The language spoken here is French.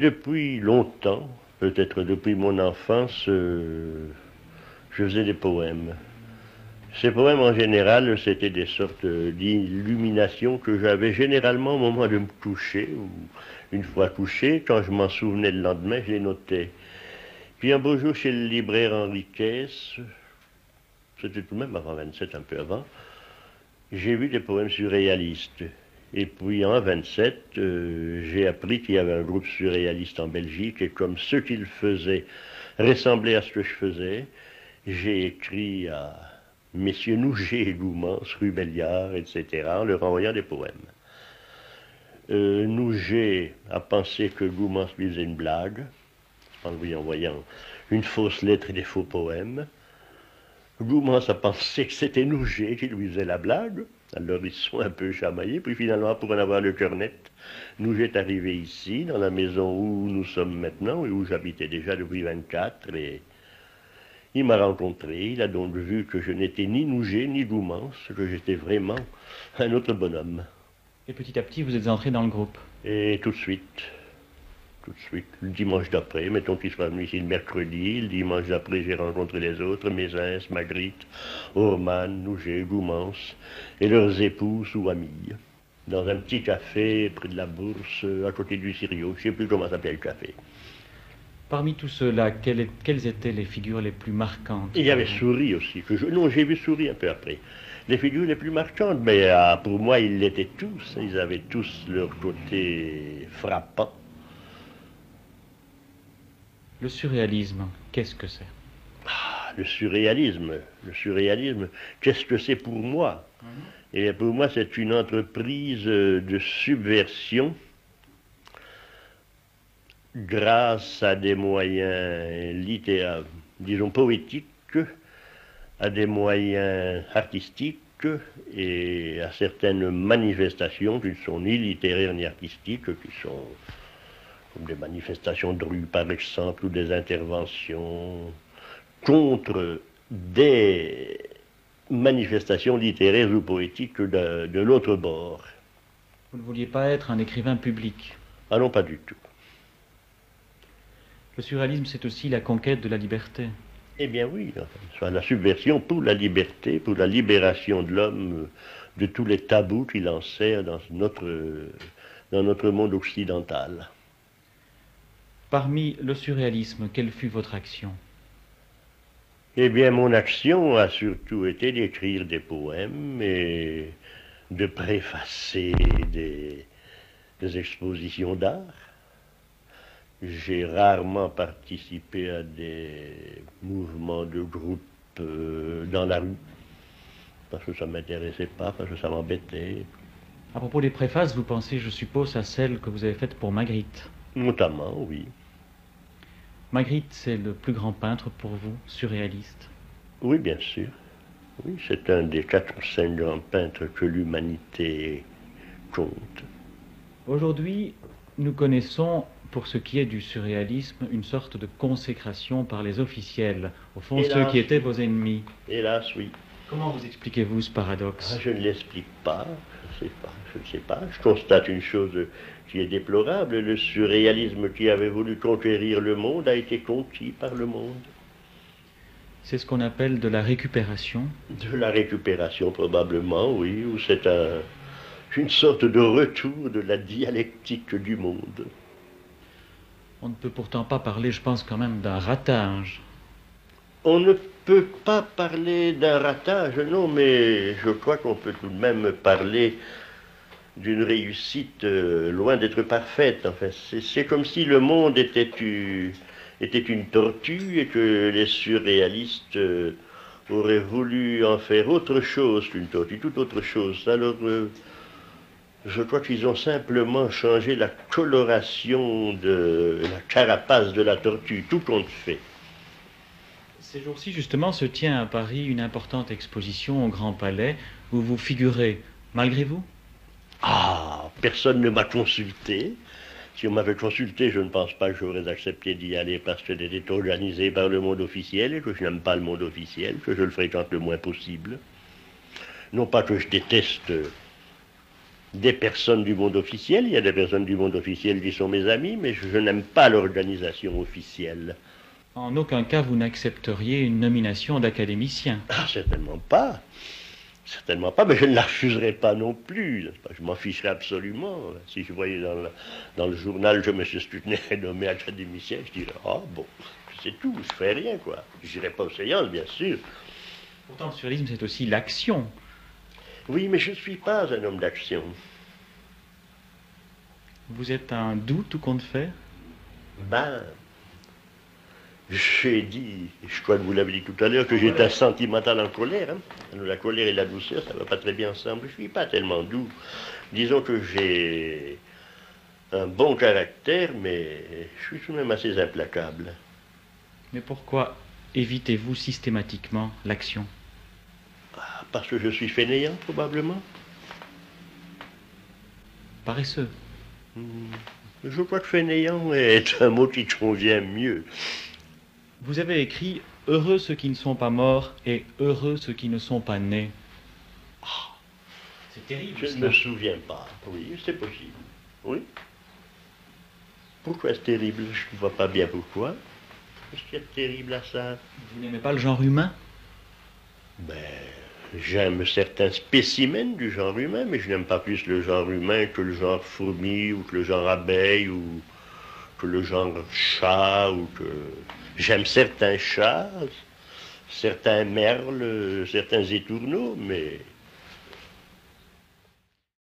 Depuis longtemps, peut-être depuis mon enfance, je faisais des poèmes. Ces poèmes, en général, c'était des sortes d'illuminations que j'avais généralement au moment de me coucher, ou une fois couché, quand je m'en souvenais le lendemain, je les notais. Puis un beau jour, chez le libraire Henriquez, c'était tout de même avant 27, un peu avant, j'ai vu des poèmes surréalistes. Et puis en 27, j'ai appris qu'il y avait un groupe surréaliste en Belgique, et comme ceux qui le faisaient ressemblaient à ce que je faisais, j'ai écrit à messieurs Nouget et Goumans, Rubelliard, etc., en leur envoyant des poèmes. Nouget a pensé que Goumans lui faisait une blague, en lui envoyant une fausse lettre et des faux poèmes. Goumans a pensé que c'était Nouget qui lui faisait la blague. Alors ils se sont un peu chamaillés, puis finalement, pour en avoir le cœur net, Nouget est arrivé ici, dans la maison où nous sommes maintenant, et où j'habitais déjà depuis 24, et il m'a rencontré, il a donc vu que je n'étais ni Nouget ni Goumans, que j'étais vraiment un autre bonhomme. Et petit à petit, vous êtes entré dans le groupe. Et tout de suite, le dimanche d'après, mettons qu'il soit venu ici le mercredi, le dimanche d'après j'ai rencontré les autres, Mézins, Magritte, Orman, Nouget, Goumans, et leurs épouses ou amies, dans un petit café près de la Bourse, à côté du Sirio, je ne sais plus comment s'appelait le café. Parmi tout cela, quelles étaient les figures les plus marquantes? Il y avait Souris aussi, non, j'ai vu Souris un peu après. Les figures les plus marquantes, mais pour moi, ils l'étaient tous, ils avaient tous leur côté frappant. Le surréalisme, qu'est-ce que c'est? Le surréalisme, qu'est-ce que c'est pour moi? Et pour moi, c'est une entreprise de subversion grâce à des moyens littéraires, disons poétiques, à des moyens artistiques et à certaines manifestations qui ne sont ni littéraires ni artistiques, qui sont comme des manifestations de rue par exemple, ou des interventions contre des manifestations littéraires ou poétiques de l'autre bord. Vous ne vouliez pas être un écrivain public? Ah non, pas du tout. Le surréalisme, c'est aussi la conquête de la liberté. Eh bien oui, enfin, la subversion pour la liberté, pour la libération de l'homme de tous les tabous qu'il enserre dans notre monde occidental. Parmi le surréalisme, quelle fut votre action? Eh bien, mon action a surtout été d'écrire des poèmes et de préfacer des expositions d'art. J'ai rarement participé à des mouvements de groupe dans la rue, parce que ça ne m'intéressait pas, parce que ça m'embêtait. À propos des préfaces, vous pensez, je suppose, à celle que vous avez faite pour Magritte. Notamment, oui. Magritte, c'est le plus grand peintre pour vous, surréaliste? Oui, bien sûr. Oui, c'est un des 4 ou 5 grands peintres que l'humanité compte. Aujourd'hui, nous connaissons, pour ce qui est du surréalisme, une sorte de consécration par les officiels, au fond Hélas, ceux qui étaient vos ennemis. Hélas, oui. Comment vous expliquez-vous ce paradoxe? Je ne l'explique pas, je ne sais pas. Je constate une chose qui est déplorable. Le surréalisme qui avait voulu conquérir le monde a été conquis par le monde. C'est ce qu'on appelle de la récupération. De la récupération probablement, oui, ou c'est une sorte de retour de la dialectique du monde. On ne peut pourtant pas parler, je pense quand même, d'un ratage. On ne peut pas parler d'un ratage, non, mais je crois qu'on peut tout de même parler d'une réussite loin d'être parfaite. Enfin, c'est comme si le monde était une tortue et que les surréalistes auraient voulu en faire autre chose qu'une tortue, toute autre chose. Alors, je crois qu'ils ont simplement changé la coloration de la carapace de la tortue, tout compte fait. Ces jours-ci, justement, se tient à Paris une importante exposition au Grand Palais où vous figurez, malgré vous? Ah, personne ne m'a consulté. Si on m'avait consulté, je ne pense pas que j'aurais accepté d'y aller parce que c'était organisé par le monde officiel et que je n'aime pas le monde officiel, que je le fréquente le moins possible. Non pas que je déteste des personnes du monde officiel. Il y a des personnes du monde officiel qui sont mes amis, mais je n'aime pas l'organisation officielle. En aucun cas, vous n'accepteriez une nomination d'académicien. Ah, certainement pas. Certainement pas, mais je ne la refuserai pas non plus. Je m'en ficherais absolument. Si je voyais dans le journal que M. Stuttner est nommé académicien, je dirais, ah bon, c'est tout, je fais rien, quoi. Je n'irai pas aux séances, bien sûr. Pourtant, le surréalisme, c'est aussi l'action. Oui, mais je ne suis pas un homme d'action. Vous êtes un doux tout compte fait? Ben, j'ai dit, je crois que vous l'avez dit tout à l'heure, que j'étais sentimental en colère. Hein. La colère et la douceur, ça ne va pas très bien ensemble. Je ne suis pas tellement doux. Disons que j'ai un bon caractère, mais je suis tout de même assez implacable. Mais pourquoi évitez-vous systématiquement l'action? Ah, parce que je suis fainéant, probablement. Paresseux. Je crois que fainéant est un mot qui convient mieux. Vous avez écrit « Heureux ceux qui ne sont pas morts et heureux ceux qui ne sont pas nés ». C'est terrible. Je ne me souviens pas. Oui, c'est possible. Oui. Pourquoi c'est terrible? Je ne vois pas bien pourquoi. Qu'est-ce qu'il y a de terrible à ça? Vous n'aimez pas le genre humain? Ben, j'aime certains spécimens du genre humain, mais je n'aime pas plus le genre humain que le genre fourmi, ou que le genre abeille, ou que le genre chat, ou que... J'aime certains chats, certains merles, certains étourneaux, mais